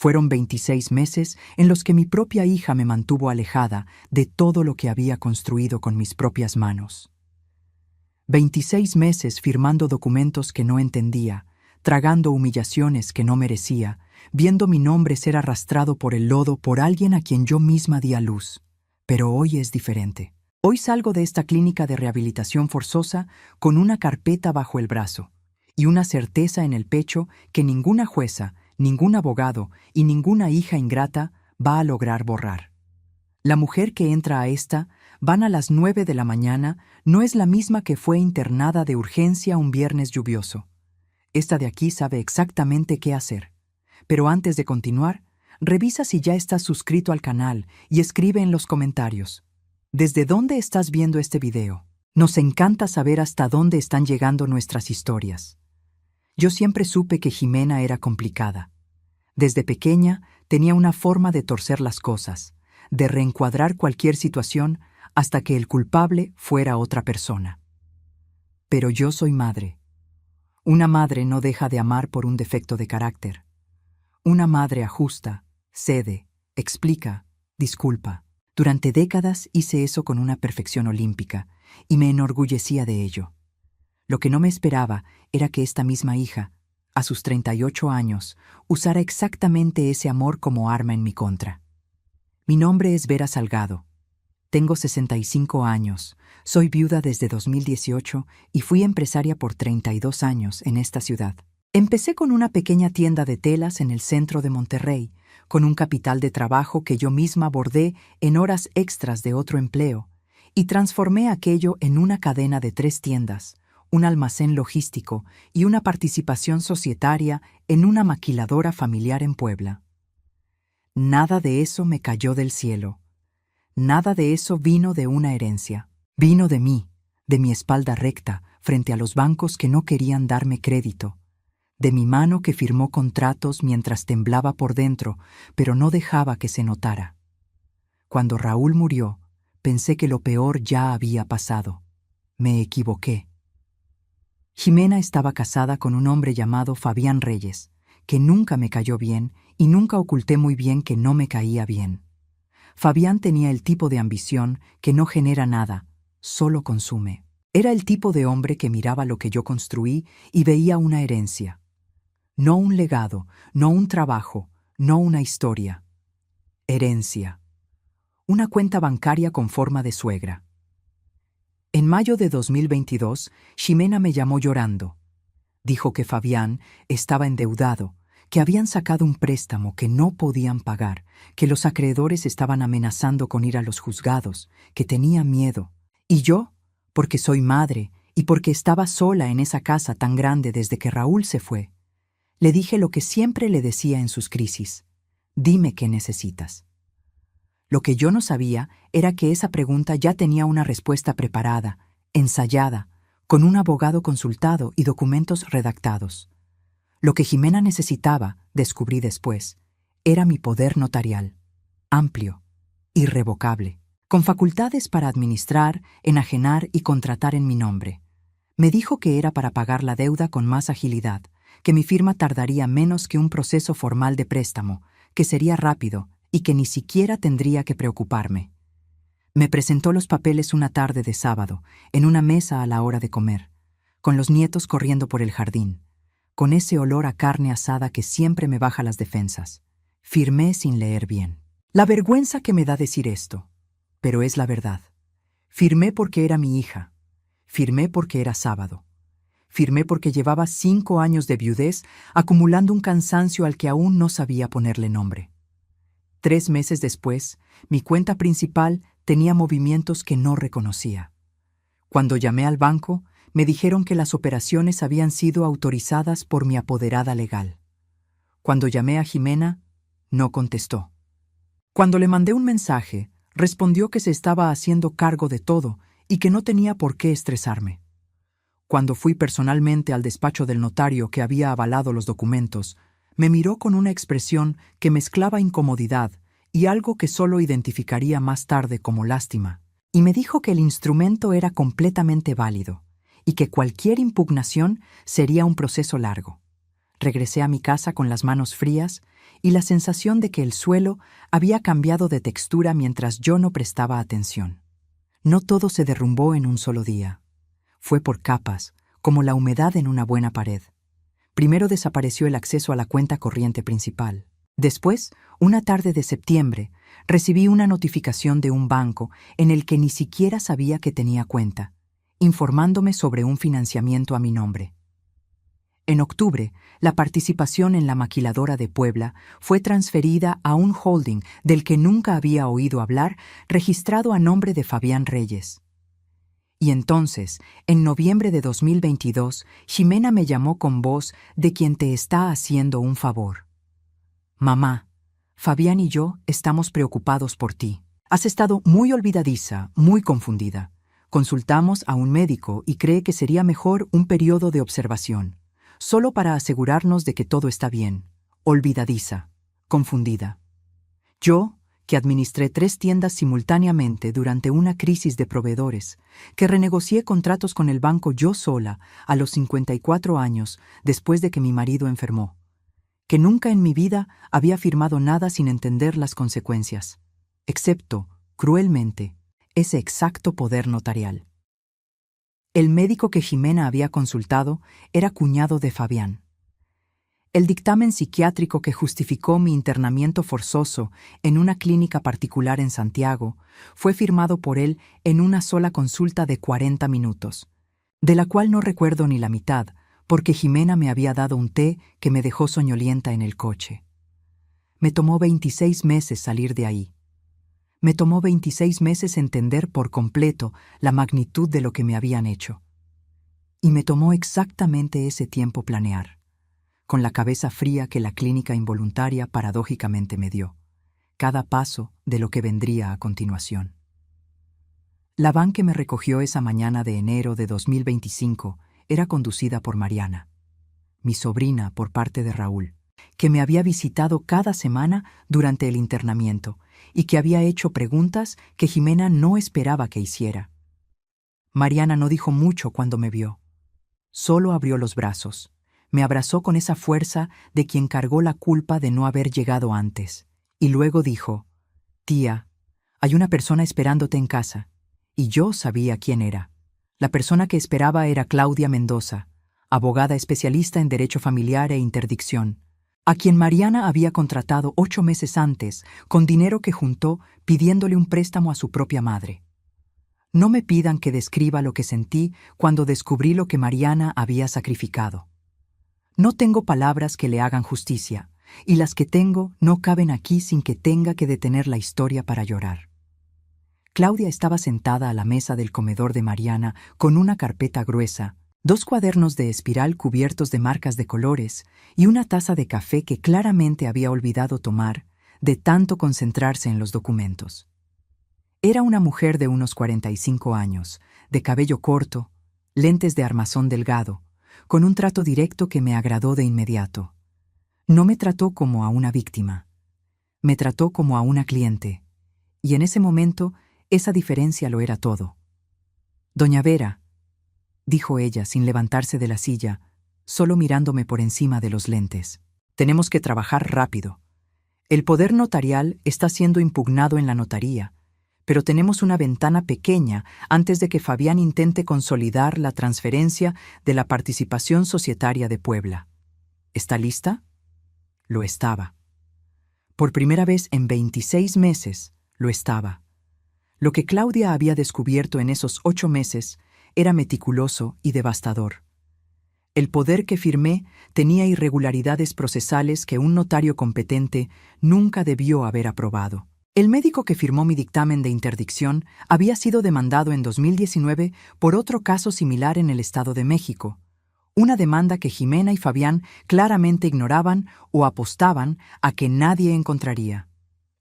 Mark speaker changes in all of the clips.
Speaker 1: Fueron 26 meses en los que mi propia hija me mantuvo alejada de todo lo que había construido con mis propias manos. 26 meses firmando documentos que no entendía, tragando humillaciones que no merecía, viendo mi nombre ser arrastrado por el lodo por alguien a quien yo misma di a luz. Pero hoy es diferente. Hoy salgo de esta clínica de rehabilitación forzosa con una carpeta bajo el brazo y una certeza en el pecho que ninguna jueza, ningún abogado y ninguna hija ingrata va a lograr borrar. La mujer que entra a esta, van a las 9 de la mañana, no es la misma que fue internada de urgencia un viernes lluvioso. Esta de aquí sabe exactamente qué hacer. Pero antes de continuar, revisa si ya estás suscrito al canal y escribe en los comentarios. ¿Desde dónde estás viendo este video? Nos encanta saber hasta dónde están llegando nuestras historias. Yo siempre supe que Jimena era complicada. Desde pequeña tenía una forma de torcer las cosas, de reencuadrar cualquier situación hasta que el culpable fuera otra persona. Pero yo soy madre. Una madre no deja de amar por un defecto de carácter. Una madre ajusta, cede, explica, disculpa. Durante décadas hice eso con una perfección olímpica y me enorgullecía de ello. Lo que no me esperaba era que esta misma hija, a sus 38 años, usara exactamente ese amor como arma en mi contra. Mi nombre es Vera Salgado. Tengo 65 años, soy viuda desde 2018 y fui empresaria por 32 años en esta ciudad. Empecé con una pequeña tienda de telas en el centro de Monterrey, con un capital de trabajo que yo misma bordé en horas extras de otro empleo, y transformé aquello en una cadena de 3 tiendas, un almacén logístico y una participación societaria en una maquiladora familiar en Puebla. Nada de eso me cayó del cielo. Nada de eso vino de una herencia. Vino de mí, de mi espalda recta, frente a los bancos que no querían darme crédito, de mi mano que firmó contratos mientras temblaba por dentro, pero no dejaba que se notara. Cuando Raúl murió, pensé que lo peor ya había pasado. Me equivoqué. Jimena estaba casada con un hombre llamado Fabián Reyes, que nunca me cayó bien y nunca oculté muy bien que no me caía bien. Fabián tenía el tipo de ambición que no genera nada, solo consume. Era el tipo de hombre que miraba lo que yo construí y veía una herencia. No un legado, no un trabajo, no una historia. Herencia. Una cuenta bancaria con forma de suegra. En mayo de 2022, Jimena me llamó llorando. Dijo que Fabián estaba endeudado, que habían sacado un préstamo que no podían pagar, que los acreedores estaban amenazando con ir a los juzgados, que tenía miedo. Y yo, porque soy madre y porque estaba sola en esa casa tan grande desde que Raúl se fue, le dije lo que siempre le decía en sus crisis: dime qué necesitas. Lo que yo no sabía era que esa pregunta ya tenía una respuesta preparada, ensayada, con un abogado consultado y documentos redactados. Lo que Jimena necesitaba, descubrí después, era mi poder notarial, amplio, irrevocable, con facultades para administrar, enajenar y contratar en mi nombre. Me dijo que era para pagar la deuda con más agilidad, que mi firma tardaría menos que un proceso formal de préstamo, que sería rápido y que ni siquiera tendría que preocuparme. Me presentó los papeles una tarde de sábado, en una mesa a la hora de comer, con los nietos corriendo por el jardín, con ese olor a carne asada que siempre me baja las defensas. Firmé sin leer bien. La vergüenza que me da decir esto, pero es la verdad. Firmé porque era mi hija. Firmé porque era sábado. Firmé porque llevaba 5 años de viudez acumulando un cansancio al que aún no sabía ponerle nombre. 3 meses después, mi cuenta principal tenía movimientos que no reconocía. Cuando llamé al banco, me dijeron que las operaciones habían sido autorizadas por mi apoderada legal. Cuando llamé a Jimena, no contestó. Cuando le mandé un mensaje, respondió que se estaba haciendo cargo de todo y que no tenía por qué estresarme. Cuando fui personalmente al despacho del notario que había avalado los documentos, me miró con una expresión que mezclaba incomodidad y algo que solo identificaría más tarde como lástima, y me dijo que el instrumento era completamente válido y que cualquier impugnación sería un proceso largo. Regresé a mi casa con las manos frías y la sensación de que el suelo había cambiado de textura mientras yo no prestaba atención. No todo se derrumbó en un solo día. Fue por capas, como la humedad en una buena pared. Primero desapareció el acceso a la cuenta corriente principal. Después, una tarde de septiembre, recibí una notificación de un banco en el que ni siquiera sabía que tenía cuenta, informándome sobre un financiamiento a mi nombre. En octubre, la participación en la maquiladora de Puebla fue transferida a un holding del que nunca había oído hablar, registrado a nombre de Fabián Reyes. Y entonces, en noviembre de 2022, Ximena me llamó con voz de quien te está haciendo un favor. Mamá, Fabián y yo estamos preocupados por ti. Has estado muy olvidadiza, muy confundida. Consultamos a un médico y cree que sería mejor un periodo de observación, solo para asegurarnos de que todo está bien. Olvidadiza, confundida. Yo, que administré 3 tiendas simultáneamente durante una crisis de proveedores, que renegocié contratos con el banco yo sola a los 54 años después de que mi marido enfermó, que nunca en mi vida había firmado nada sin entender las consecuencias, excepto, cruelmente, ese exacto poder notarial. El médico que Ximena había consultado era cuñado de Fabián. El dictamen psiquiátrico que justificó mi internamiento forzoso en una clínica particular en Santiago fue firmado por él en una sola consulta de 40 minutos, de la cual no recuerdo ni la mitad, porque Ximena me había dado un té que me dejó soñolienta en el coche. Me tomó 26 meses salir de ahí. Me tomó 26 meses entender por completo la magnitud de lo que me habían hecho. Y me tomó exactamente ese tiempo planear, con la cabeza fría que la clínica involuntaria paradójicamente me dio, cada paso de lo que vendría a continuación. La van que me recogió esa mañana de enero de 2025 era conducida por Mariana, mi sobrina por parte de Raúl, que me había visitado cada semana durante el internamiento y que había hecho preguntas que Ximena no esperaba que hiciera. Mariana no dijo mucho cuando me vio. Solo abrió los brazos. Me abrazó con esa fuerza de quien cargó la culpa de no haber llegado antes. Y luego dijo: «Tía, hay una persona esperándote en casa». Y yo sabía quién era. La persona que esperaba era Claudia Mendoza, abogada especialista en derecho familiar e interdicción, a quien Mariana había contratado 8 meses antes con dinero que juntó pidiéndole un préstamo a su propia madre. No me pidan que describa lo que sentí cuando descubrí lo que Mariana había sacrificado. No tengo palabras que le hagan justicia, y las que tengo no caben aquí sin que tenga que detener la historia para llorar. Claudia estaba sentada a la mesa del comedor de Mariana con una carpeta gruesa, 2 cuadernos de espiral cubiertos de marcas de colores y una taza de café que claramente había olvidado tomar de tanto concentrarse en los documentos. Era una mujer de unos 45 años, de cabello corto, lentes de armazón delgado, con un trato directo que me agradó de inmediato. No me trató como a una víctima, me trató como a una cliente, y en ese momento esa diferencia lo era todo. «Doña Vera», dijo ella sin levantarse de la silla, solo mirándome por encima de los lentes, «tenemos que trabajar rápido. El poder notarial está siendo impugnado en la notaría, pero tenemos una ventana pequeña antes de que Fabián intente consolidar la transferencia de la participación societaria de Puebla. ¿Está lista?». Lo estaba. Por primera vez en 26 meses, lo estaba. Lo que Claudia había descubierto en esos 8 meses era meticuloso y devastador. El poder que firmé tenía irregularidades procesales que un notario competente nunca debió haber aprobado. El médico que firmó mi dictamen de interdicción había sido demandado en 2019 por otro caso similar en el Estado de México, una demanda que Ximena y Fabián claramente ignoraban o apostaban a que nadie encontraría.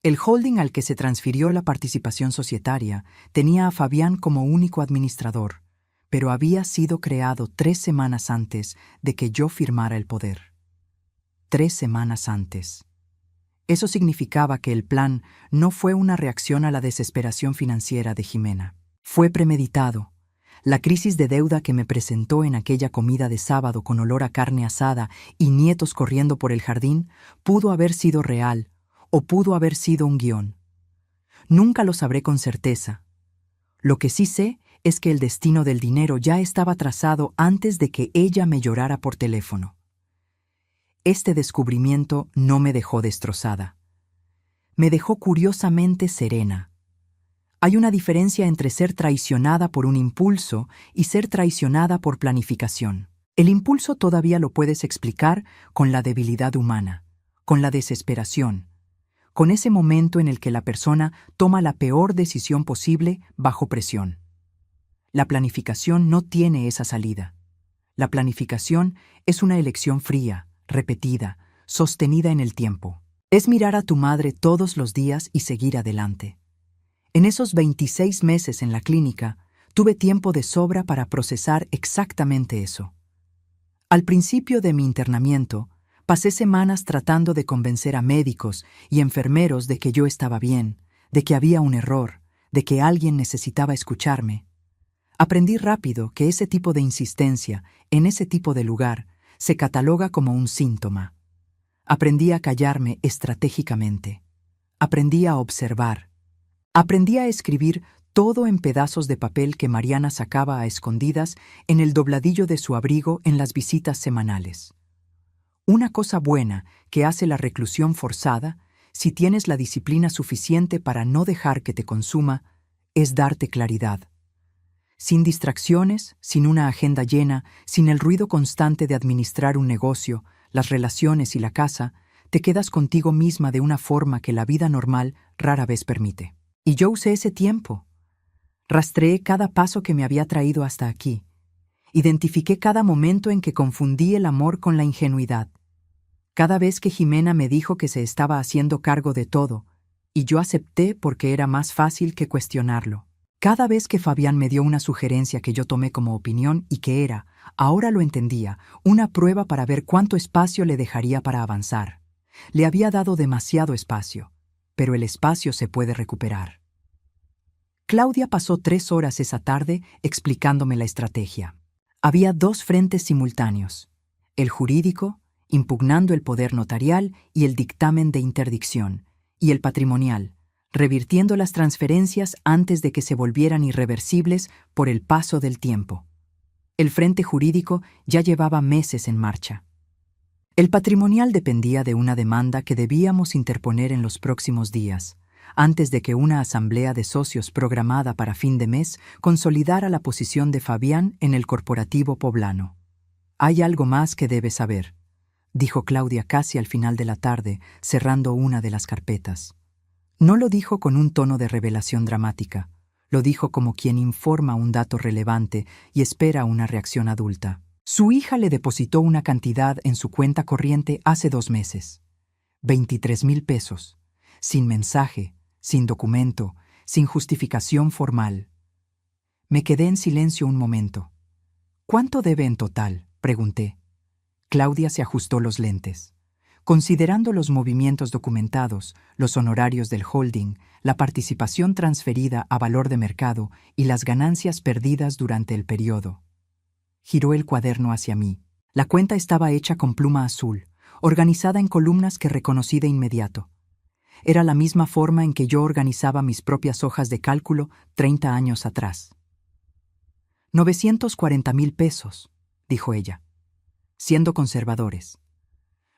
Speaker 1: El holding al que se transfirió la participación societaria tenía a Fabián como único administrador, pero había sido creado 3 semanas antes de que yo firmara el poder. 3 semanas antes. Eso significaba que el plan no fue una reacción a la desesperación financiera de Ximena. Fue premeditado. La crisis de deuda que me presentó en aquella comida de sábado con olor a carne asada y nietos corriendo por el jardín pudo haber sido real o pudo haber sido un guión. Nunca lo sabré con certeza. Lo que sí sé es que el destino del dinero ya estaba trazado antes de que ella me llorara por teléfono. Este descubrimiento no me dejó destrozada. Me dejó curiosamente serena. Hay una diferencia entre ser traicionada por un impulso y ser traicionada por planificación. El impulso todavía lo puedes explicar con la debilidad humana, con la desesperación, con ese momento en el que la persona toma la peor decisión posible bajo presión. La planificación no tiene esa salida. La planificación es una elección fría, repetida, sostenida en el tiempo. Es mirar a tu madre todos los días y seguir adelante. En esos 26 meses en la clínica, tuve tiempo de sobra para procesar exactamente eso. Al principio de mi internamiento, pasé semanas tratando de convencer a médicos y enfermeros de que yo estaba bien, de que había un error, de que alguien necesitaba escucharme. Aprendí rápido que ese tipo de insistencia, en ese tipo de lugar, se cataloga como un síntoma. Aprendí a callarme estratégicamente. Aprendí a observar. Aprendí a escribir todo en pedazos de papel que Mariana sacaba a escondidas en el dobladillo de su abrigo en las visitas semanales. Una cosa buena que hace la reclusión forzada, si tienes la disciplina suficiente para no dejar que te consuma, es darte claridad. Sin distracciones, sin una agenda llena, sin el ruido constante de administrar un negocio, las relaciones y la casa, te quedas contigo misma de una forma que la vida normal rara vez permite. Y yo usé ese tiempo. Rastreé cada paso que me había traído hasta aquí. Identifiqué cada momento en que confundí el amor con la ingenuidad. Cada vez que Jimena me dijo que se estaba haciendo cargo de todo, y yo acepté porque era más fácil que cuestionarlo. Cada vez que Fabián me dio una sugerencia que yo tomé como opinión y que era, ahora lo entendía, una prueba para ver cuánto espacio le dejaría para avanzar. Le había dado demasiado espacio, pero el espacio se puede recuperar. Claudia pasó 3 horas esa tarde explicándome la estrategia. Había 2 frentes simultáneos: el jurídico, impugnando el poder notarial y el dictamen de interdicción, y el patrimonial, revirtiendo las transferencias antes de que se volvieran irreversibles por el paso del tiempo. El frente jurídico ya llevaba meses en marcha. El patrimonial dependía de una demanda que debíamos interponer en los próximos días, antes de que una asamblea de socios programada para fin de mes consolidara la posición de Fabián en el corporativo poblano. «Hay algo más que debes saber», dijo Claudia casi al final de la tarde, cerrando una de las carpetas. No lo dijo con un tono de revelación dramática, lo dijo como quien informa un dato relevante y espera una reacción adulta. Su hija le depositó una cantidad en su cuenta corriente hace 2 meses. 23,000 pesos, sin mensaje, sin documento, sin justificación formal. Me quedé en silencio un momento. «¿Cuánto debe en total?», pregunté. Claudia se ajustó los lentes. Considerando los movimientos documentados, los honorarios del holding, la participación transferida a valor de mercado y las ganancias perdidas durante el periodo. Giró el cuaderno hacia mí. La cuenta estaba hecha con pluma azul, organizada en columnas que reconocí de inmediato. Era la misma forma en que yo organizaba mis propias hojas de cálculo 30 años atrás. 940,000 pesos, dijo ella, siendo conservadores.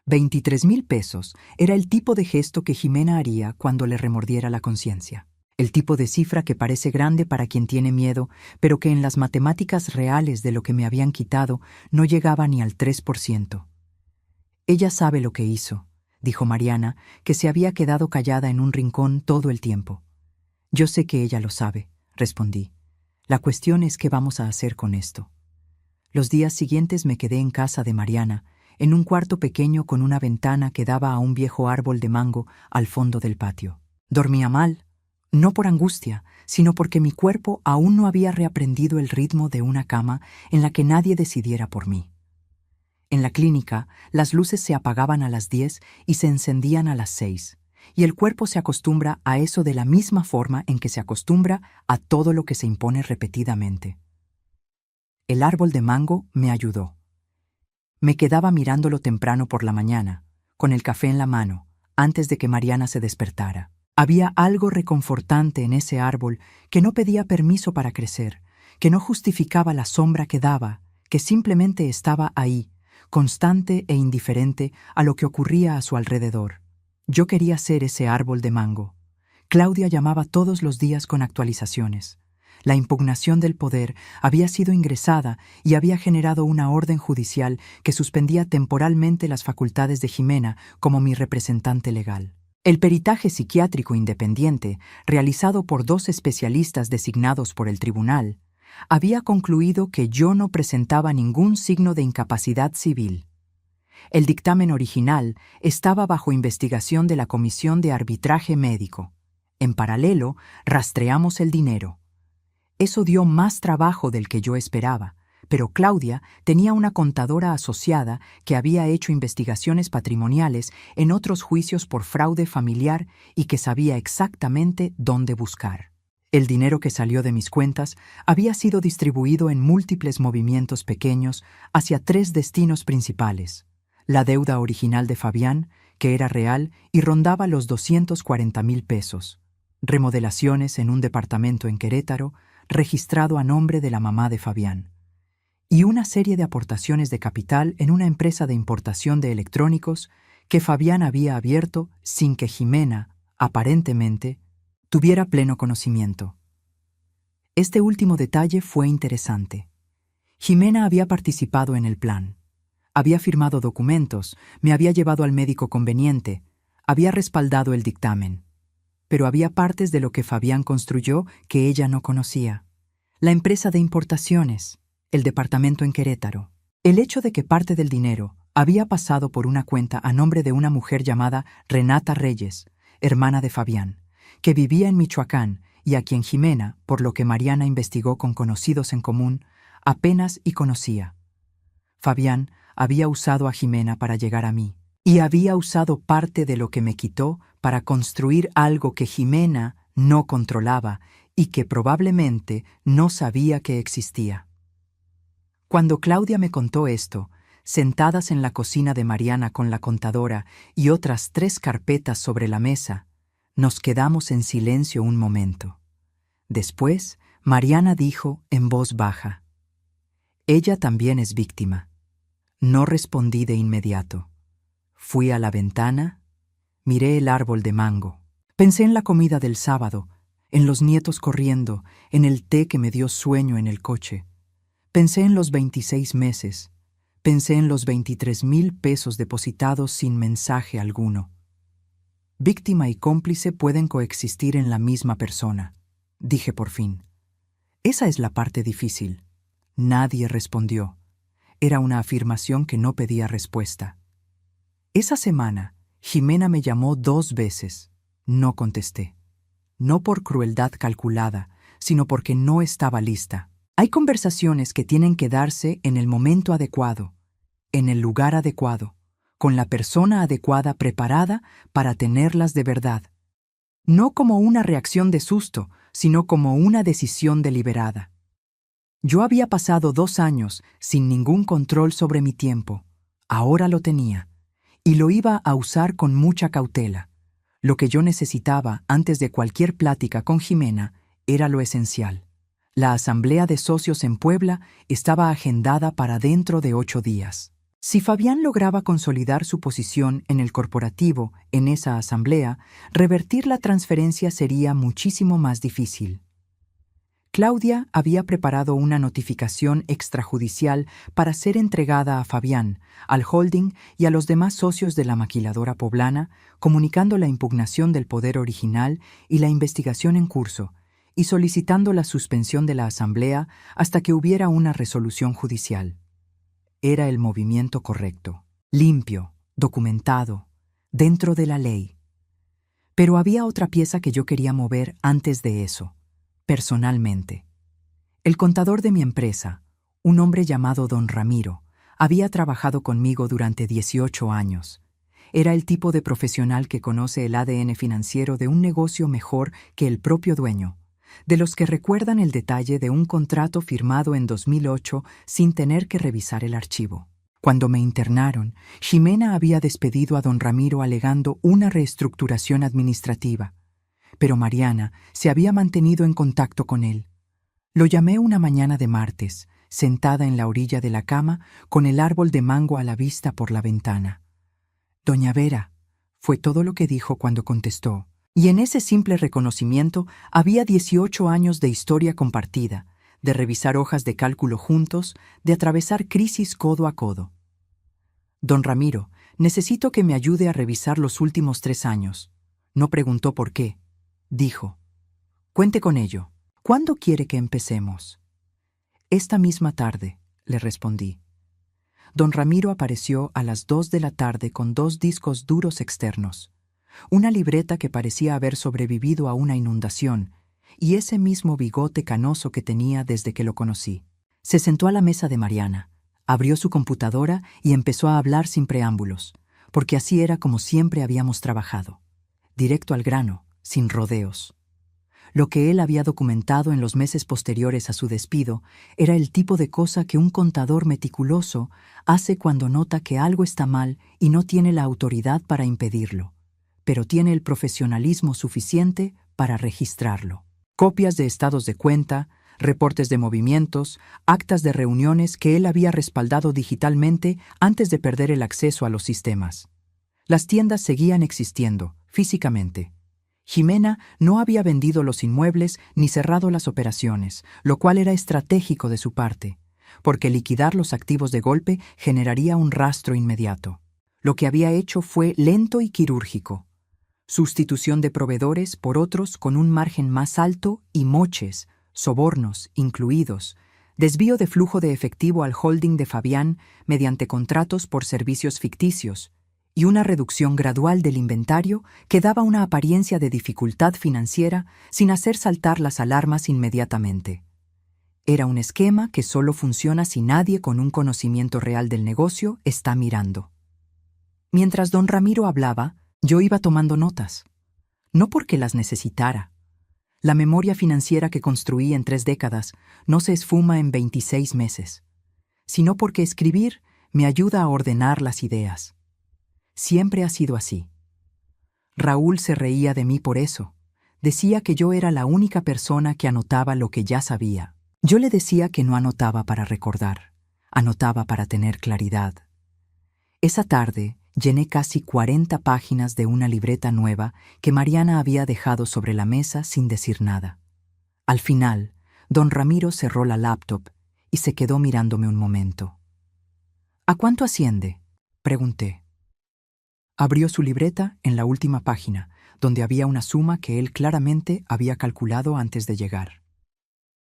Speaker 1: 23,000 pesos era el tipo de gesto que Jimena haría cuando le remordiera la conciencia. El tipo de cifra que parece grande para quien tiene miedo, pero que en las matemáticas reales de lo que me habían quitado no llegaba ni al 3%. Ella sabe lo que hizo, dijo Mariana, que se había quedado callada en un rincón todo el tiempo. Yo sé que ella lo sabe, respondí. La cuestión es qué vamos a hacer con esto. Los días siguientes me quedé en casa de Mariana, en un cuarto pequeño con una ventana que daba a un viejo árbol de mango al fondo del patio. Dormía mal, no por angustia, sino porque mi cuerpo aún no había reaprendido el ritmo de una cama en la que nadie decidiera por mí. En la clínica, las luces se apagaban a las 10 y se encendían a las 6, y el cuerpo se acostumbra a eso de la misma forma en que se acostumbra a todo lo que se impone repetidamente. El árbol de mango me ayudó. Me quedaba mirándolo temprano por la mañana, con el café en la mano, antes de que Mariana se despertara. Había algo reconfortante en ese árbol que no pedía permiso para crecer, que no justificaba la sombra que daba, que simplemente estaba ahí, constante e indiferente a lo que ocurría a su alrededor. Yo quería ser ese árbol de mango. Claudia llamaba todos los días con actualizaciones. La impugnación del poder había sido ingresada y había generado una orden judicial que suspendía temporalmente las facultades de Jimena como mi representante legal. El peritaje psiquiátrico independiente, realizado por 2 especialistas designados por el tribunal, había concluido que yo no presentaba ningún signo de incapacidad civil. El dictamen original estaba bajo investigación de la Comisión de Arbitraje Médico. En paralelo, rastreamos el dinero. Eso dio más trabajo del que yo esperaba, pero Claudia tenía una contadora asociada que había hecho investigaciones patrimoniales en otros juicios por fraude familiar y que sabía exactamente dónde buscar. El dinero que salió de mis cuentas había sido distribuido en múltiples movimientos pequeños hacia 3 destinos principales: la deuda original de Fabián, que era real y rondaba los 240,000 pesos, remodelaciones en un departamento en Querétaro, registrado a nombre de la mamá de Fabián, y una serie de aportaciones de capital en una empresa de importación de electrónicos que Fabián había abierto sin que Jimena, aparentemente, tuviera pleno conocimiento. Este último detalle fue interesante. Jimena había participado en el plan. Había firmado documentos, me había llevado al médico conveniente, había respaldado el dictamen. Pero había partes de lo que Fabián construyó que ella no conocía. La empresa de importaciones, el departamento en Querétaro. El hecho de que parte del dinero había pasado por una cuenta a nombre de una mujer llamada Renata Reyes, hermana de Fabián, que vivía en Michoacán y a quien Jimena, por lo que Mariana investigó con conocidos en común, apenas y conocía. Fabián había usado a Jimena para llegar a mí, y había usado parte de lo que me quitó para construir algo que Jimena no controlaba y que probablemente no sabía que existía. Cuando Claudia me contó esto, sentadas en la cocina de Mariana con la contadora y otras 3 carpetas sobre la mesa, nos quedamos en silencio un momento. Después, Mariana dijo en voz baja: «Ella también es víctima». No respondí de inmediato. Fui a la ventana, miré el árbol de mango. Pensé en la comida del sábado, en los nietos corriendo, en el té que me dio sueño en el coche. Pensé en los 26 meses. Pensé en los 23,000 pesos depositados sin mensaje alguno. Víctima y cómplice pueden coexistir en la misma persona, dije por fin. Esa es la parte difícil. Nadie respondió. Era una afirmación que no pedía respuesta. Esa semana, Jimena me llamó 2 veces. No contesté. No por crueldad calculada, sino porque no estaba lista. Hay conversaciones que tienen que darse en el momento adecuado, en el lugar adecuado, con la persona adecuada preparada para tenerlas de verdad. No como una reacción de susto, sino como una decisión deliberada. Yo había pasado 2 años sin ningún control sobre mi tiempo. Ahora lo tenía. Y lo iba a usar con mucha cautela. Lo que yo necesitaba antes de cualquier plática con Jimena era lo esencial. La asamblea de socios en Puebla estaba agendada para dentro de 8 días. Si Fabián lograba consolidar su posición en el corporativo en esa asamblea, revertir la transferencia sería muchísimo más difícil. Claudia había preparado una notificación extrajudicial para ser entregada a Fabián, al holding y a los demás socios de la maquiladora poblana, comunicando la impugnación del poder original y la investigación en curso, y solicitando la suspensión de la asamblea hasta que hubiera una resolución judicial. Era el movimiento correcto, limpio, documentado, dentro de la ley. Pero había otra pieza que yo quería mover antes de eso. Personalmente. El contador de mi empresa, un hombre llamado Don Ramiro, había trabajado conmigo durante 18 años. Era el tipo de profesional que conoce el ADN financiero de un negocio mejor que el propio dueño. de los que recuerdan el detalle de un contrato firmado en 2008 sin tener que revisar el archivo. Cuando me internaron, Ximena había despedido a don Ramiro alegando una reestructuración administrativa, pero Mariana se había mantenido en contacto con él. Lo llamé una mañana de martes, sentada en la orilla de la cama, con el árbol de mango a la vista por la ventana. «Doña Vera», fue todo lo que dijo cuando contestó, y en ese simple reconocimiento había 18 años de historia compartida, de revisar hojas de cálculo juntos, de atravesar crisis codo a codo. «Don Ramiro, necesito que me ayude a revisar los últimos 3 años». No preguntó por qué. Dijo: «Cuente con ello. ¿Cuándo quiere que empecemos?» «Esta misma tarde», le respondí. Don Ramiro apareció a las 2 de la tarde con 2 discos duros externos, una libreta que parecía haber sobrevivido a una inundación y ese mismo bigote canoso que tenía desde que lo conocí. Se sentó a la mesa de Mariana, abrió su computadora y empezó a hablar sin preámbulos, porque así era como siempre habíamos trabajado, directo al grano, sin rodeos. Lo que él había documentado en los meses posteriores a su despido era el tipo de cosa que un contador meticuloso hace cuando nota que algo está mal y no tiene la autoridad para impedirlo, pero tiene el profesionalismo suficiente para registrarlo. Copias de estados de cuenta, reportes de movimientos, actas de reuniones que él había respaldado digitalmente antes de perder el acceso a los sistemas. Las tiendas seguían existiendo, físicamente. Ximena no había vendido los inmuebles ni cerrado las operaciones, lo cual era estratégico de su parte, porque liquidar los activos de golpe generaría un rastro inmediato. Lo que había hecho fue lento y quirúrgico. Sustitución de proveedores por otros con un margen más alto y moches, sobornos incluidos, desvío de flujo de efectivo al holding de Fabián mediante contratos por servicios ficticios, y una reducción gradual del inventario que daba una apariencia de dificultad financiera sin hacer saltar las alarmas inmediatamente. Era un esquema que solo funciona si nadie con un conocimiento real del negocio está mirando. Mientras don Ramiro hablaba, yo iba tomando notas. No porque las necesitara. La memoria financiera que construí en 3 décadas no se esfuma en 26 meses, sino porque escribir me ayuda a ordenar las ideas. Siempre ha sido así. Raúl se reía de mí por eso. Decía que yo era la única persona que anotaba lo que ya sabía. Yo le decía que no anotaba para recordar, anotaba para tener claridad. Esa tarde llené casi 40 páginas de una libreta nueva que Mariana había dejado sobre la mesa sin decir nada. Al final, don Ramiro cerró la laptop y se quedó mirándome un momento. «¿A cuánto asciende?», pregunté. Abrió su libreta en la última página, donde había una suma que él claramente había calculado antes de llegar.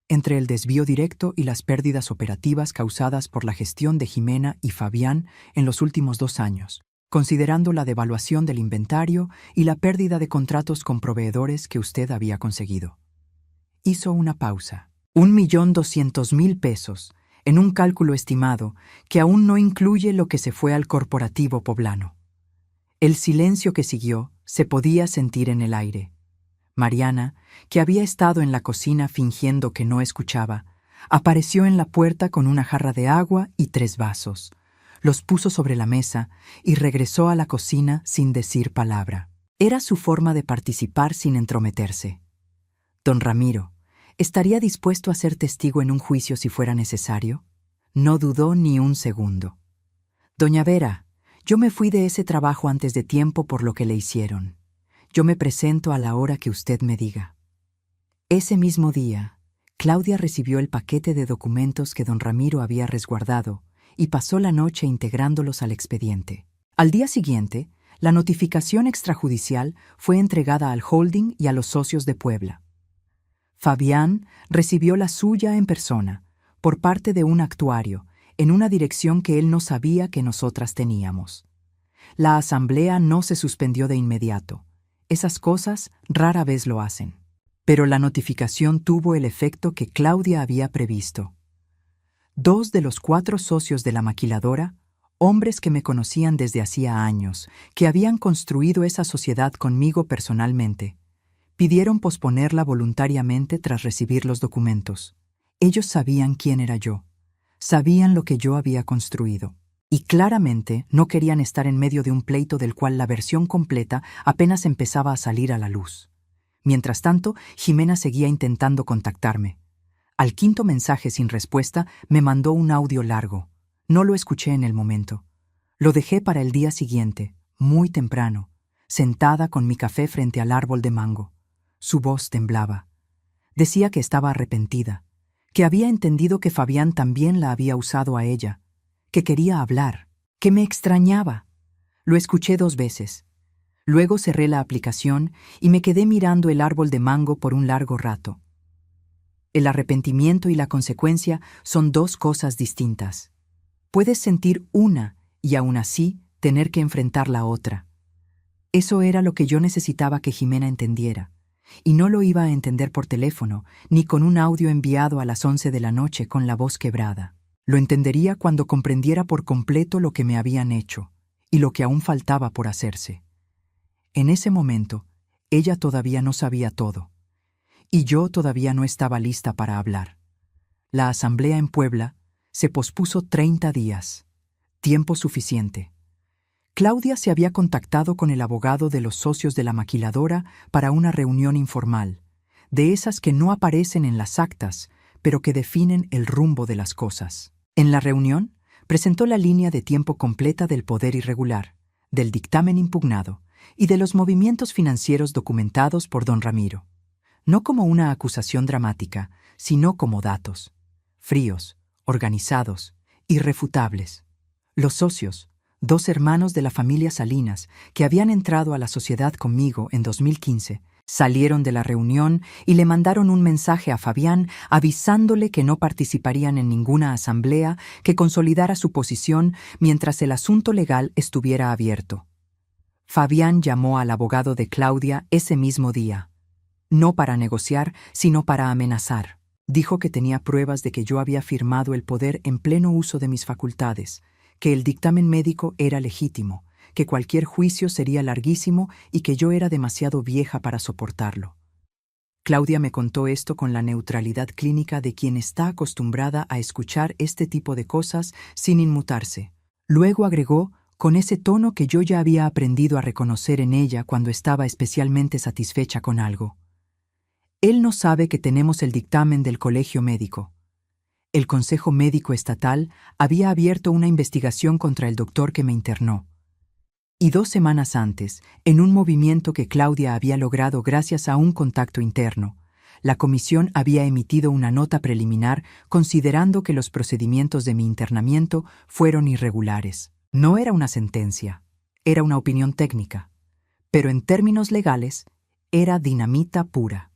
Speaker 1: Entre el desvío directo y las pérdidas operativas causadas por la gestión de Ximena y Fabián en los últimos 2 años, considerando la devaluación del inventario y la pérdida de contratos con proveedores que usted había conseguido. Hizo una pausa. 1.200.000 pesos, en un cálculo estimado que aún no incluye lo que se fue al corporativo poblano. El silencio que siguió se podía sentir en el aire. Mariana, que había estado en la cocina fingiendo que no escuchaba, apareció en la puerta con una jarra de agua y 3 vasos. Los puso sobre la mesa y regresó a la cocina sin decir palabra. Era su forma de participar sin entrometerse. «Don Ramiro, ¿estaría dispuesto a ser testigo en un juicio si fuera necesario?». No dudó ni un segundo. «Doña Vera, yo me fui de ese trabajo antes de tiempo por lo que le hicieron. Yo me presento a la hora que usted me diga». Ese mismo día, Claudia recibió el paquete de documentos que don Ramiro había resguardado y pasó la noche integrándolos al expediente. Al día siguiente, la notificación extrajudicial fue entregada al holding y a los socios de Puebla. Fabián recibió la suya en persona, por parte de un actuario, en una dirección que él no sabía que nosotras teníamos. La asamblea no se suspendió de inmediato. Esas cosas rara vez lo hacen. Pero la notificación tuvo el efecto que Claudia había previsto. 2 de los 4 socios de la maquiladora, hombres que me conocían desde hacía años, que habían construido esa sociedad conmigo personalmente, Pidieron posponerla voluntariamente tras recibir los documentos. Ellos sabían quién era yo, sabían lo que yo había construido, y claramente no querían estar en medio de un pleito del cual la versión completa apenas empezaba a salir a la luz. Mientras tanto, Jimena seguía intentando contactarme. Al quinto mensaje sin respuesta, me mandó un audio largo. No lo escuché en el momento. Lo dejé para el día siguiente, muy temprano, sentada con mi café frente al árbol de mango. Su voz temblaba. Decía que estaba arrepentida, que había entendido que Fabián también la había usado a ella, que quería hablar, que me extrañaba. Lo escuché 2 veces. Luego cerré la aplicación y me quedé mirando el árbol de mango por un largo rato. El arrepentimiento y la consecuencia son 2 cosas distintas. Puedes sentir una y aún así tener que enfrentar la otra. Eso era lo que yo necesitaba que Jimena entendiera, y no lo iba a entender por teléfono ni con un audio enviado a las 11 de la noche con la voz quebrada. Lo entendería cuando comprendiera por completo lo que me habían hecho y lo que aún faltaba por hacerse. En ese momento, ella todavía no sabía todo, y yo todavía no estaba lista para hablar. La asamblea en Puebla se pospuso 30 días, tiempo suficiente. Claudia se había contactado con el abogado de los socios de la maquiladora para una reunión informal, de esas que no aparecen en las actas, pero que definen el rumbo de las cosas. En la reunión, presentó la línea de tiempo completa del poder irregular, del dictamen impugnado y de los movimientos financieros documentados por don Ramiro. No como una acusación dramática, sino como datos, fríos, organizados, irrefutables. Los socios, 2 hermanos de la familia Salinas, que habían entrado a la sociedad conmigo en 2015, salieron de la reunión y le mandaron un mensaje a Fabián avisándole que no participarían en ninguna asamblea que consolidara su posición mientras el asunto legal estuviera abierto. Fabián llamó al abogado de Claudia ese mismo día. No para negociar, sino para amenazar. Dijo que tenía pruebas de que yo había firmado el poder en pleno uso de mis facultades, que el dictamen médico era legítimo, que cualquier juicio sería larguísimo y que yo era demasiado vieja para soportarlo. Claudia me contó esto con la neutralidad clínica de quien está acostumbrada a escuchar este tipo de cosas sin inmutarse. Luego agregó, con ese tono que yo ya había aprendido a reconocer en ella cuando estaba especialmente satisfecha con algo. Él no sabe que tenemos el dictamen del colegio médico. El Consejo Médico Estatal había abierto una investigación contra el doctor que me internó. Y 2 semanas antes, en un movimiento que Claudia había logrado gracias a un contacto interno, la comisión había emitido una nota preliminar considerando que los procedimientos de mi internamiento fueron irregulares. No era una sentencia, era una opinión técnica, pero en términos legales era dinamita pura.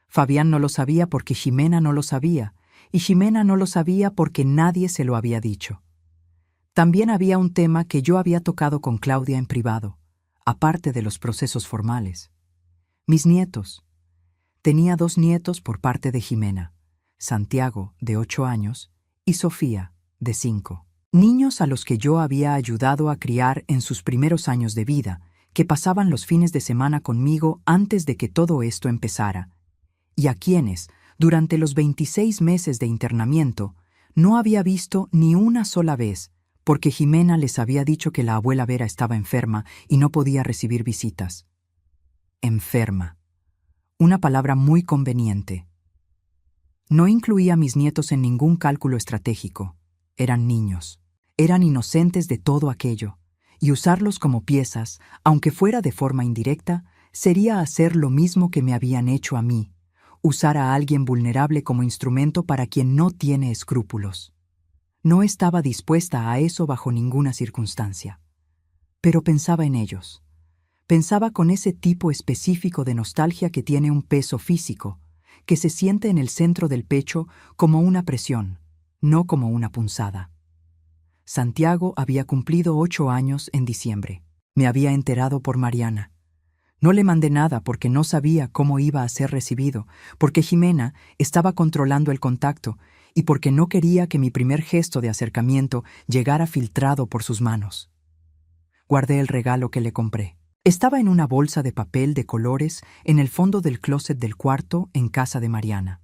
Speaker 1: Fabián no lo sabía porque Jimena no lo sabía, y Jimena no lo sabía porque nadie se lo había dicho. También había un tema que yo había tocado con Claudia en privado, aparte de los procesos formales. Mis nietos. Tenía 2 nietos por parte de Jimena, Santiago, de 8 años, y Sofía, de 5. Niños a los que yo había ayudado a criar en sus primeros años de vida, que pasaban los fines de semana conmigo antes de que todo esto empezara, y a quienes, durante los 26 meses de internamiento, no había visto ni una sola vez, porque Jimena les había dicho que la abuela Vera estaba enferma y no podía recibir visitas. Enferma. Una palabra muy conveniente. No incluía a mis nietos en ningún cálculo estratégico. Eran niños. Eran inocentes de todo aquello, y usarlos como piezas, aunque fuera de forma indirecta, sería hacer lo mismo que me habían hecho a mí, usar a alguien vulnerable como instrumento para quien no tiene escrúpulos. No estaba dispuesta a eso bajo ninguna circunstancia. Pero pensaba en ellos. Pensaba con ese tipo específico de nostalgia que tiene un peso físico, que se siente en el centro del pecho como una presión, no como una punzada. Santiago había cumplido 8 años en diciembre. Me había enterado por Mariana. No le mandé nada porque no sabía cómo iba a ser recibido, porque Jimena estaba controlando el contacto y porque no quería que mi primer gesto de acercamiento llegara filtrado por sus manos. Guardé el regalo que le compré. Estaba en una bolsa de papel de colores en el fondo del closet del cuarto en casa de Mariana.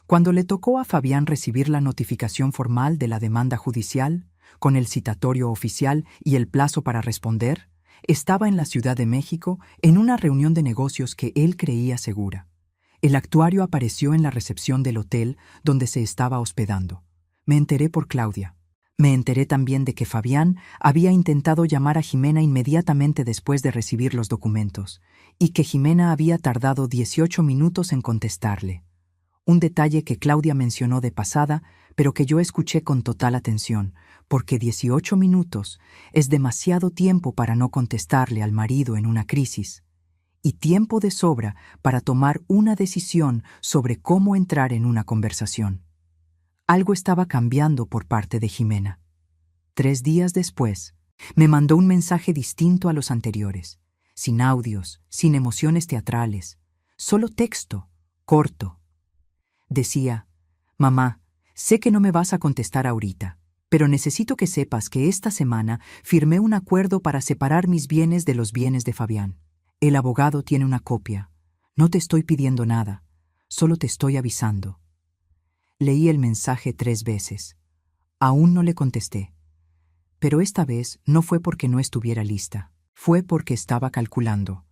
Speaker 1: Cuando le tocó a Fabián recibir la notificación formal de la demanda judicial, con el citatorio oficial y el plazo para responder, estaba en la Ciudad de México en una reunión de negocios que él creía segura. El actuario apareció en la recepción del hotel donde se estaba hospedando. Me enteré por Claudia. Me enteré también de que Fabián había intentado llamar a Jimena inmediatamente después de recibir los documentos, y que Jimena había tardado 18 minutos en contestarle. Un detalle que Claudia mencionó de pasada, pero que yo escuché con total atención, porque 18 minutos es demasiado tiempo para no contestarle al marido en una crisis, y tiempo de sobra para tomar una decisión sobre cómo entrar en una conversación. Algo estaba cambiando por parte de Jimena. 3 días después, me mandó un mensaje distinto a los anteriores, sin audios, sin emociones teatrales, solo texto, corto. Decía: «Mamá, sé que no me vas a contestar ahorita, pero necesito que sepas que esta semana firmé un acuerdo para separar mis bienes de los bienes de Fabián. El abogado tiene una copia. No te estoy pidiendo nada, solo te estoy avisando». Leí el mensaje 3 veces. Aún no le contesté. Pero esta vez no fue porque no estuviera lista. Fue porque estaba calculando.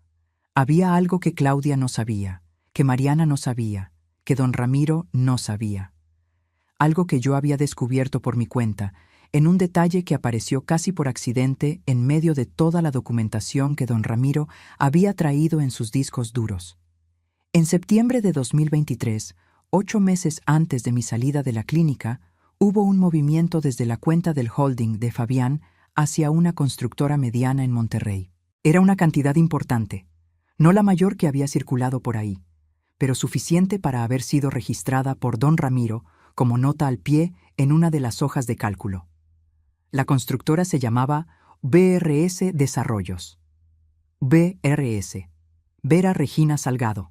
Speaker 1: Había algo que Claudia no sabía, que Mariana no sabía, que don Ramiro no sabía. Algo que yo había descubierto por mi cuenta, en un detalle que apareció casi por accidente en medio de toda la documentación que don Ramiro había traído en sus discos duros. En septiembre de 2023, 8 meses antes de mi salida de la clínica, hubo un movimiento desde la cuenta del holding de Fabián hacia una constructora mediana en Monterrey. Era una cantidad importante, no la mayor que había circulado por ahí, pero suficiente para haber sido registrada por don Ramiro como nota al pie en una de las hojas de cálculo. La constructora se llamaba BRS Desarrollos. BRS. Vera Regina Salgado.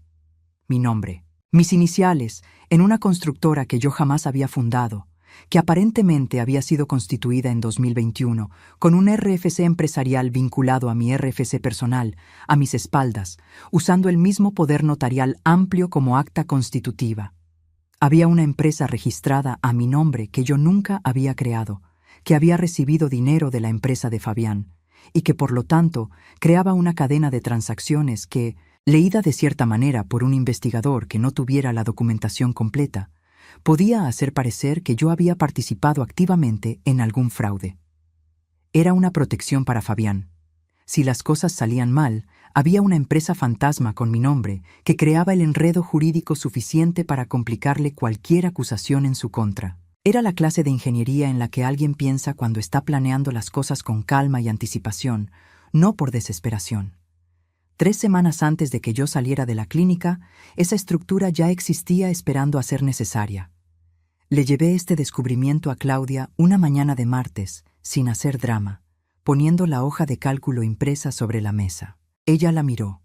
Speaker 1: Mi nombre. Mis iniciales, en una constructora que yo jamás había fundado, que aparentemente había sido constituida en 2021, con un RFC empresarial vinculado a mi RFC personal, a mis espaldas, usando el mismo poder notarial amplio como acta constitutiva. Había una empresa registrada a mi nombre que yo nunca había creado, que había recibido dinero de la empresa de Fabián, y que por lo tanto creaba una cadena de transacciones que, leída de cierta manera por un investigador que no tuviera la documentación completa, podía hacer parecer que yo había participado activamente en algún fraude. Era una protección para Fabián. Si las cosas salían mal, había una empresa fantasma con mi nombre que creaba el enredo jurídico suficiente para complicarle cualquier acusación en su contra. Era la clase de ingeniería en la que alguien piensa cuando está planeando las cosas con calma y anticipación, no por desesperación. 3 semanas antes de que yo saliera de la clínica, esa estructura ya existía esperando a ser necesaria. Le llevé este descubrimiento a Claudia una mañana de martes, sin hacer drama, poniendo la hoja de cálculo impresa sobre la mesa. Ella la miró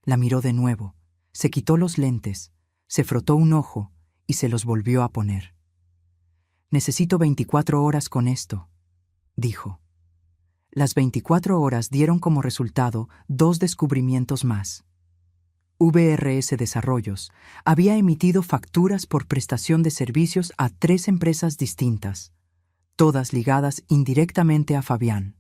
Speaker 1: de nuevo, se quitó los lentes, se frotó un ojo y se los volvió a poner. «Necesito 24 horas con esto», dijo. Las 24 horas dieron como resultado 2 descubrimientos más. VRS Desarrollos había emitido facturas por prestación de servicios a 3 empresas distintas, todas ligadas indirectamente a Fabián.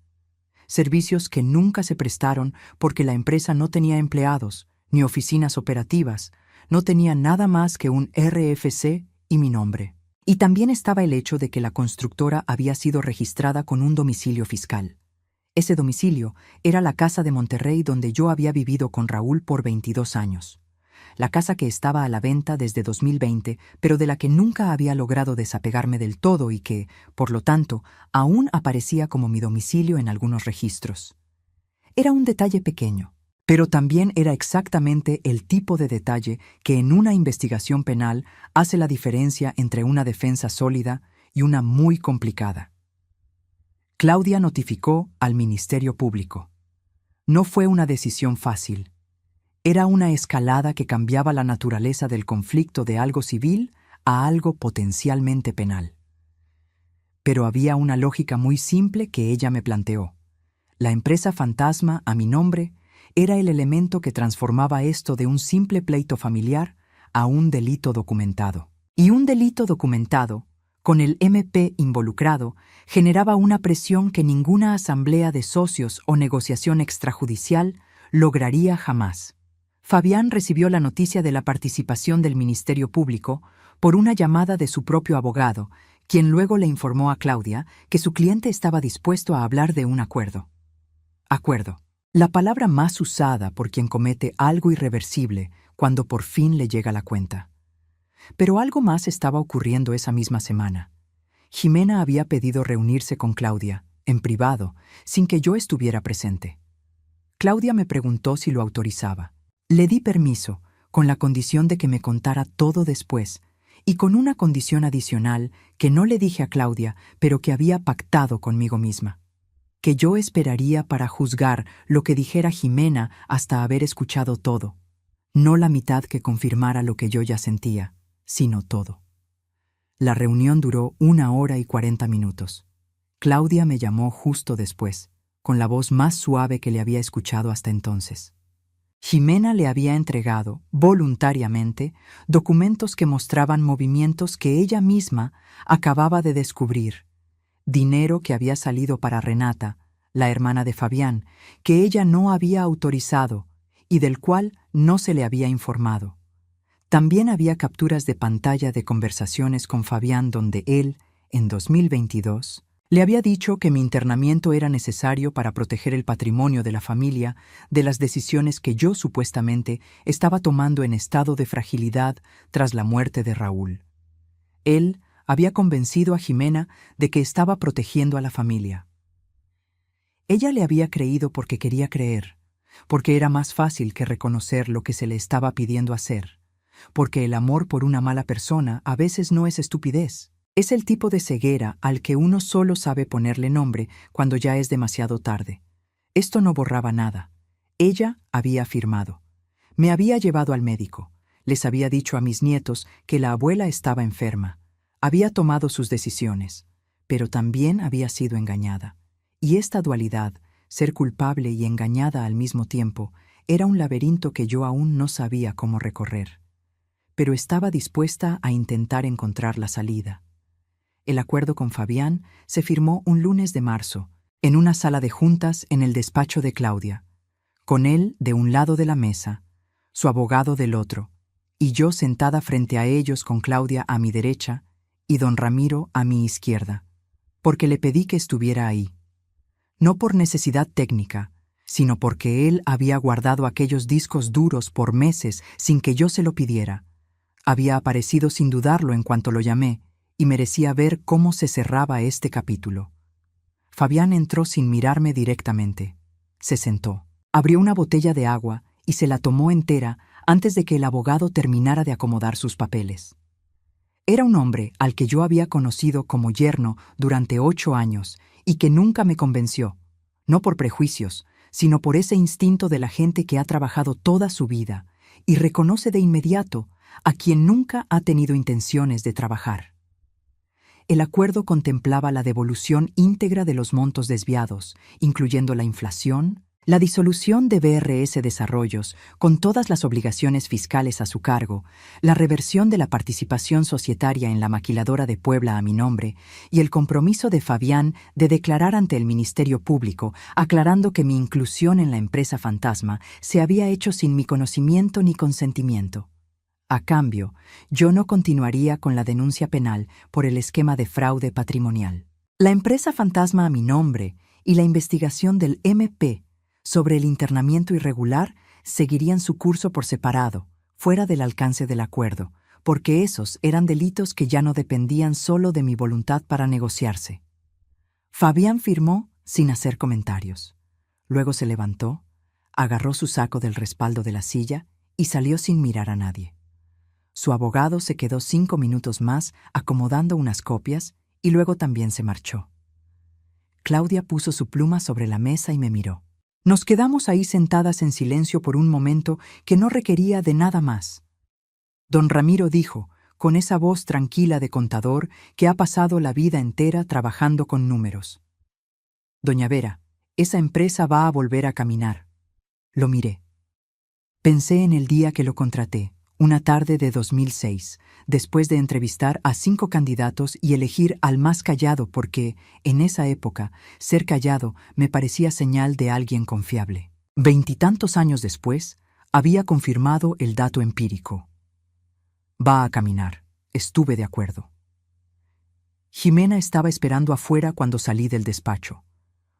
Speaker 1: Servicios que nunca se prestaron porque la empresa no tenía empleados, ni oficinas operativas, no tenía nada más que un RFC y mi nombre. Y también estaba el hecho de que la constructora había sido registrada con un domicilio fiscal. Ese domicilio era la casa de Monterrey donde yo había vivido con Raúl por 22 años. La casa que estaba a la venta desde 2020, pero de la que nunca había logrado desapegarme del todo y que, por lo tanto, aún aparecía como mi domicilio en algunos registros. Era un detalle pequeño, pero también era exactamente el tipo de detalle que en una investigación penal hace la diferencia entre una defensa sólida y una muy complicada. Claudia notificó al Ministerio Público. No fue una decisión fácil. Era una escalada que cambiaba la naturaleza del conflicto de algo civil a algo potencialmente penal. Pero había una lógica muy simple que ella me planteó. La empresa fantasma a mi nombre era el elemento que transformaba esto de un simple pleito familiar a un delito documentado. Y un delito documentado, con el MP involucrado, generaba una presión que ninguna asamblea de socios o negociación extrajudicial lograría jamás. Fabián recibió la noticia de la participación del Ministerio Público por una llamada de su propio abogado, quien luego le informó a Claudia que su cliente estaba dispuesto a hablar de un acuerdo. Acuerdo. La palabra más usada por quien comete algo irreversible cuando por fin le llega la cuenta. Pero algo más estaba ocurriendo esa misma semana. Jimena había pedido reunirse con Claudia, en privado, sin que yo estuviera presente. Claudia me preguntó si lo autorizaba. Le di permiso, con la condición de que me contara todo después, y con una condición adicional que no le dije a Claudia, pero que había pactado conmigo misma. Que yo esperaría para juzgar lo que dijera Jimena hasta haber escuchado todo. No la mitad que confirmara lo que yo ya sentía, sino todo. La reunión duró 1 hora y 40 minutos. Claudia me llamó justo después, con la voz más suave que le había escuchado hasta entonces. Jimena le había entregado, voluntariamente, documentos que mostraban movimientos que ella misma acababa de descubrir, dinero que había salido para Renata, la hermana de Fabián, que ella no había autorizado y del cual no se le había informado. También había capturas de pantalla de conversaciones con Fabián donde él, en 2022, le había dicho que mi internamiento era necesario para proteger el patrimonio de la familia de las decisiones que yo supuestamente estaba tomando en estado de fragilidad tras la muerte de Raúl. Él había convencido a Jimena de que estaba protegiendo a la familia. Ella le había creído porque quería creer, porque era más fácil que reconocer lo que se le estaba pidiendo hacer, porque el amor por una mala persona a veces no es estupidez. Es el tipo de ceguera al que uno solo sabe ponerle nombre cuando ya es demasiado tarde. Esto no borraba nada. Ella había afirmado. Me había llevado al médico. Les había dicho a mis nietos que la abuela estaba enferma. Había tomado sus decisiones, pero también había sido engañada. Y esta dualidad, ser culpable y engañada al mismo tiempo, era un laberinto que yo aún no sabía cómo recorrer. Pero estaba dispuesta a intentar encontrar la salida. El acuerdo con Fabián se firmó un lunes de marzo, en una sala de juntas en el despacho de Claudia, con él de un lado de la mesa, su abogado del otro, y yo sentada frente a ellos con Claudia a mi derecha y don Ramiro a mi izquierda, porque le pedí que estuviera ahí. No por necesidad técnica, sino porque él había guardado aquellos discos duros por meses sin que yo se lo pidiera. Había aparecido sin dudarlo en cuanto lo llamé, y merecía ver cómo se cerraba este capítulo. Fabián entró sin mirarme directamente. Se sentó, abrió una botella de agua y se la tomó entera antes de que el abogado terminara de acomodar sus papeles. Era un hombre al que yo había conocido como yerno durante 8 años y que nunca me convenció, no por prejuicios, sino por ese instinto de la gente que ha trabajado toda su vida y reconoce de inmediato a quien nunca ha tenido intenciones de trabajar. El acuerdo contemplaba la devolución íntegra de los montos desviados, incluyendo la inflación, la disolución de BRS Desarrollos con todas las obligaciones fiscales a su cargo, la reversión de la participación societaria en la maquiladora de Puebla a mi nombre y el compromiso de Fabián de declarar ante el Ministerio Público, aclarando que mi inclusión en la empresa fantasma se había hecho sin mi conocimiento ni consentimiento. A cambio, yo no continuaría con la denuncia penal por el esquema de fraude patrimonial. La empresa fantasma a mi nombre y la investigación del MP sobre el internamiento irregular seguirían su curso por separado, fuera del alcance del acuerdo, porque esos eran delitos que ya no dependían solo de mi voluntad para negociarse. Fabián firmó sin hacer comentarios. Luego se levantó, agarró su saco del respaldo de la silla y salió sin mirar a nadie. Su abogado se quedó 5 minutos más acomodando unas copias y luego también se marchó. Claudia puso su pluma sobre la mesa y me miró. Nos quedamos ahí sentadas en silencio por un momento que no requería de nada más. Don Ramiro dijo, con esa voz tranquila de contador que ha pasado la vida entera trabajando con números: Doña Vera, esa empresa va a volver a caminar. Lo miré. Pensé en el día que lo contraté, una tarde de 2006, después de entrevistar a 5 candidatos y elegir al más callado porque, en esa época, ser callado me parecía señal de alguien confiable. 20 años después, había confirmado el dato empírico. Va a caminar. Estuve de acuerdo. Jimena estaba esperando afuera cuando salí del despacho.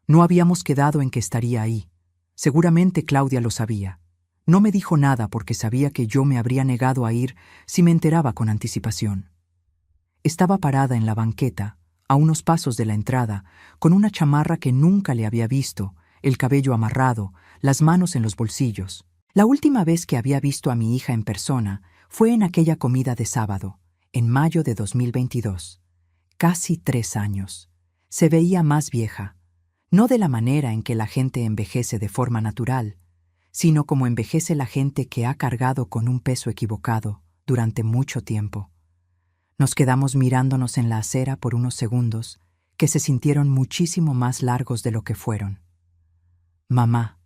Speaker 1: No habíamos quedado en que estaría ahí. Seguramente Claudia lo sabía. No me dijo nada porque sabía que yo me habría negado a ir si me enteraba con anticipación. Estaba parada en la banqueta, a unos pasos de la entrada, con una chamarra que nunca le había visto, el cabello amarrado, las manos en los bolsillos. La última vez que había visto a mi hija en persona fue en aquella comida de sábado, en mayo de 2022. Casi 3 años. Se veía más vieja, no de la manera en que la gente envejece de forma natural, sino como envejece la gente que ha cargado con un peso equivocado durante mucho tiempo. Nos quedamos mirándonos en la acera por unos segundos que se sintieron muchísimo más largos de lo que fueron. «Mamá»,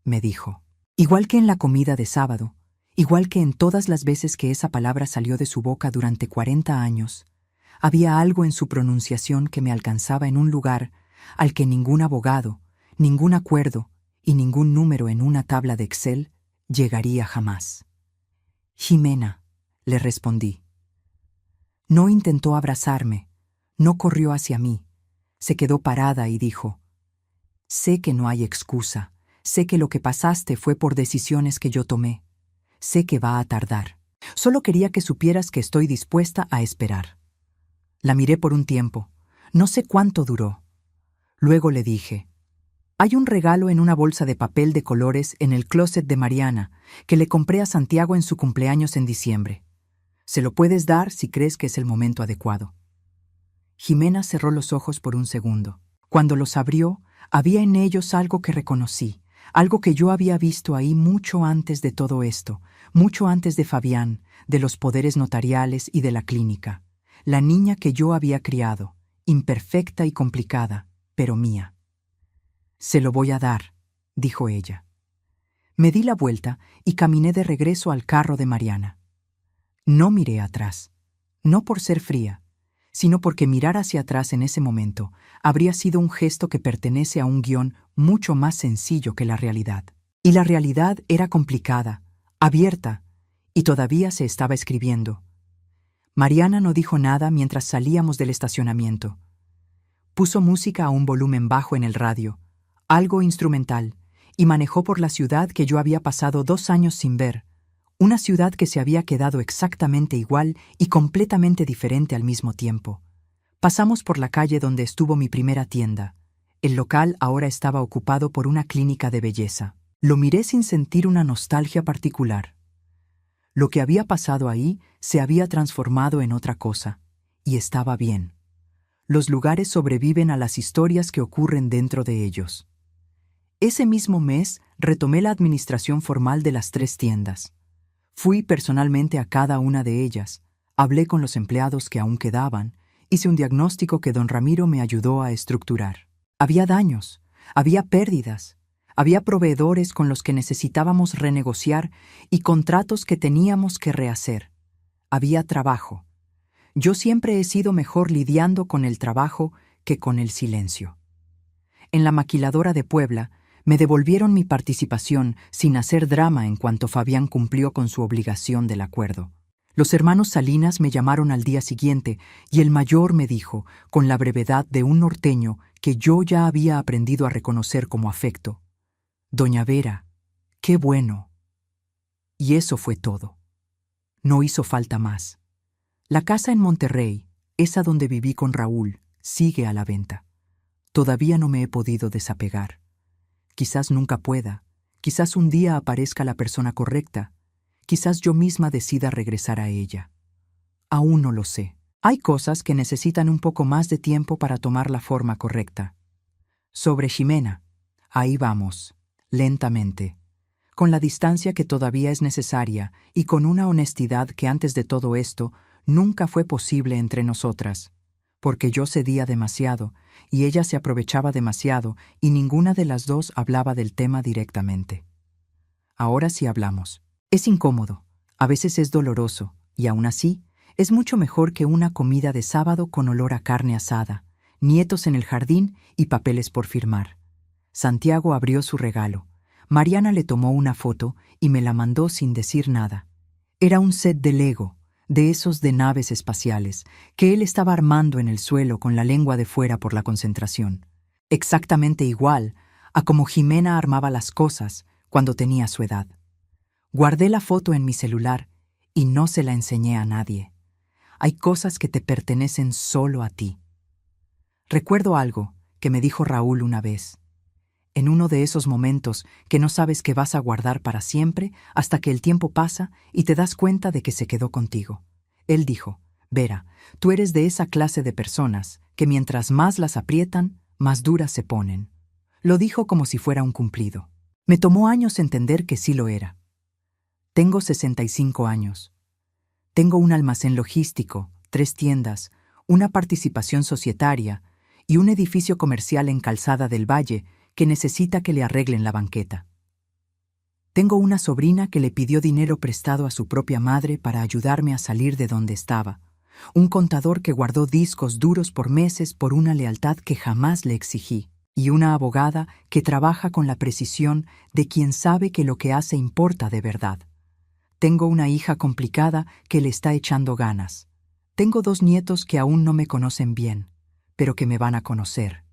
Speaker 1: me dijo. Igual que en la comida de sábado, igual que en todas las veces que esa palabra salió de su boca durante 40 años, había algo en su pronunciación que me alcanzaba en un lugar al que ningún abogado, ningún acuerdo y ningún número en una tabla de Excel llegaría jamás. «Jimena», le respondí. No intentó abrazarme, no corrió hacia mí, se quedó parada y dijo: «Sé que no hay excusa, sé que lo que pasaste fue por decisiones que yo tomé, sé que va a tardar. Solo quería que supieras que estoy dispuesta a esperar». La miré por un tiempo, no sé cuánto duró. Luego le dije: «Hay un regalo en una bolsa de papel de colores en el closet de Mariana que le compré a Santiago en su cumpleaños en diciembre. Se lo puedes dar si crees que es el momento adecuado». Jimena cerró los ojos por un segundo. Cuando los abrió, había en ellos algo que reconocí, algo que yo había visto ahí mucho antes de todo esto, mucho antes de Fabián, de los poderes notariales y de la clínica. La niña que yo había criado, imperfecta y complicada, pero mía. «Se lo voy a dar», dijo ella. Me di la vuelta y caminé de regreso al carro de Mariana. No miré atrás, no por ser fría, sino porque mirar hacia atrás en ese momento habría sido un gesto que pertenece a un guión mucho más sencillo que la realidad. Y la realidad era complicada, abierta, y todavía se estaba escribiendo. Mariana no dijo nada mientras salíamos del estacionamiento. Puso música a un volumen bajo en el radio, algo instrumental, y manejó por la ciudad que yo había pasado 2 años sin ver, una ciudad que se había quedado exactamente igual y completamente diferente al mismo tiempo. Pasamos por la calle donde estuvo mi primera tienda. El local ahora estaba ocupado por una clínica de belleza. Lo miré sin sentir una nostalgia particular. Lo que había pasado ahí se había transformado en otra cosa, y estaba bien. Los lugares sobreviven a las historias que ocurren dentro de ellos. Ese mismo mes retomé la administración formal de las 3 tiendas. Fui personalmente a cada una de ellas, hablé con los empleados que aún quedaban, hice un diagnóstico que don Ramiro me ayudó a estructurar. Había daños, había pérdidas, había proveedores con los que necesitábamos renegociar y contratos que teníamos que rehacer. Había trabajo. Yo siempre he sido mejor lidiando con el trabajo que con el silencio. En la maquiladora de Puebla, me devolvieron mi participación sin hacer drama en cuanto Fabián cumplió con su obligación del acuerdo. Los hermanos Salinas me llamaron al día siguiente y el mayor me dijo, con la brevedad de un norteño que yo ya había aprendido a reconocer como afecto: «Doña Vera, qué bueno». Y eso fue todo. No hizo falta más. La casa en Monterrey, esa donde viví con Raúl, sigue a la venta. Todavía no me he podido desapegar. Quizás nunca pueda, quizás un día aparezca la persona correcta, quizás yo misma decida regresar a ella. Aún no lo sé. Hay cosas que necesitan un poco más de tiempo para tomar la forma correcta. Sobre Jimena, ahí vamos, lentamente, con la distancia que todavía es necesaria y con una honestidad que antes de todo esto nunca fue posible entre nosotras, porque yo cedía demasiado y ella se aprovechaba demasiado y ninguna de las dos hablaba del tema directamente. Ahora sí hablamos. Es incómodo, a veces es doloroso, y aún así, es mucho mejor que una comida de sábado con olor a carne asada, nietos en el jardín y papeles por firmar. Santiago abrió su regalo. Mariana le tomó una foto y me la mandó sin decir nada. Era un set de Lego, de esos de naves espaciales, que él estaba armando en el suelo con la lengua de fuera por la concentración. Exactamente igual a como Jimena armaba las cosas cuando tenía su edad. Guardé la foto en mi celular y no se la enseñé a nadie. Hay cosas que te pertenecen solo a ti. Recuerdo algo que me dijo Raúl una vez. En uno de esos momentos que no sabes que vas a guardar para siempre hasta que el tiempo pasa y te das cuenta de que se quedó contigo. Él dijo, Vera, tú eres de esa clase de personas que mientras más las aprietan, más duras se ponen. Lo dijo como si fuera un cumplido. Me tomó años entender que sí lo era. Tengo 65 años. Tengo un almacén logístico, 3 tiendas, una participación societaria y un edificio comercial en Calzada del Valle que necesita que le arreglen la banqueta. Tengo una sobrina que le pidió dinero prestado a su propia madre para ayudarme a salir de donde estaba, un contador que guardó discos duros por meses por una lealtad que jamás le exigí, y una abogada que trabaja con la precisión de quien sabe que lo que hace importa de verdad. Tengo una hija complicada que le está echando ganas. Tengo 2 nietos que aún no me conocen bien, pero que me van a conocer.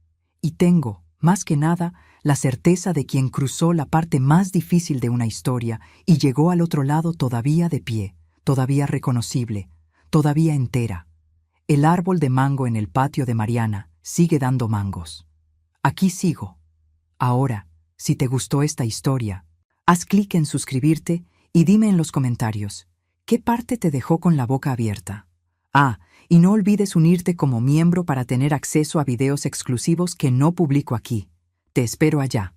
Speaker 1: Y tengo, más que nada, la certeza de quien cruzó la parte más difícil de una historia y llegó al otro lado todavía de pie, todavía reconocible, todavía entera. El árbol de mango en el patio de Mariana sigue dando mangos. Aquí sigo. Ahora, si te gustó esta historia, haz clic en suscribirte y dime en los comentarios, ¿qué parte te dejó con la boca abierta? Y no olvides unirte como miembro para tener acceso a videos exclusivos que no publico aquí. Te espero allá.